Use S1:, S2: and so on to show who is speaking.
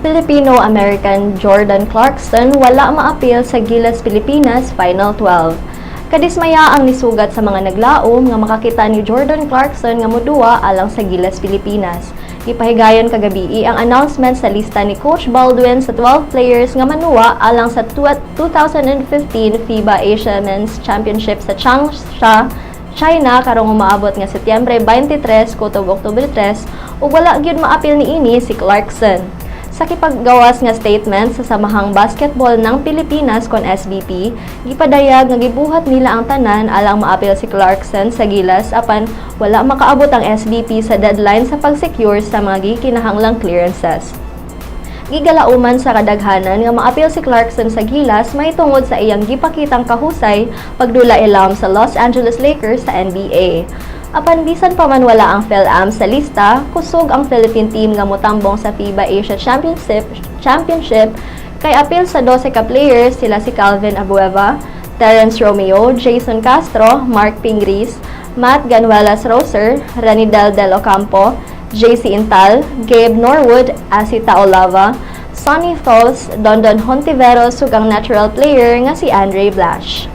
S1: Filipino-American Jordan Clarkson wala maapil sa Gilas Pilipinas Final 12. Kadismaya ang nisugat sa mga naglaom nga makakita ni Jordan Clarkson nga moduwa alang sa Gilas Pilipinas. Ipahigayon kagabi ang announcement sa lista ni Coach Baldwin sa 12 players nga manuwa alang sa 2015 FIBA Asia Men's Championship sa Changsha, China karong umaabot nga Setyembre 23 kutob Oktubre 3 ug wala gyud maapil niini si Clarkson. Sa kipaggawas nga statement sa Samahang Basketball ng Pilipinas kon SBP, gipadayag nga gibuhat nila ang tanan alang maapil si Clarkson sa Gilas apan wala makaabot ang SBP sa deadline sa pag-secure sa mga gikinahanglang clearances. Gigalauman sa kadaghanan nga maapil si Clarkson sa Gilas may tungod sa iyang gipakitang kahusay pagdula ilawom sa Los Angeles Lakers sa NBA. Apan bisan pa man wala ang PhilAm sa lista, kusog ang Philippine team nga motambong sa FIBA Asia Championship kay apil sa 12 ka players sila si Calvin Abueva, Terence Romeo, Jason Castro, Mark Pingris, Matt Ganuelas-Roser, Ranidel Del Ocampo, JC Intal, Gabe Norwood, Asita Olava, Sonny Falls, Dondon Hontiveros ug ang natural player nga si Andre Blash.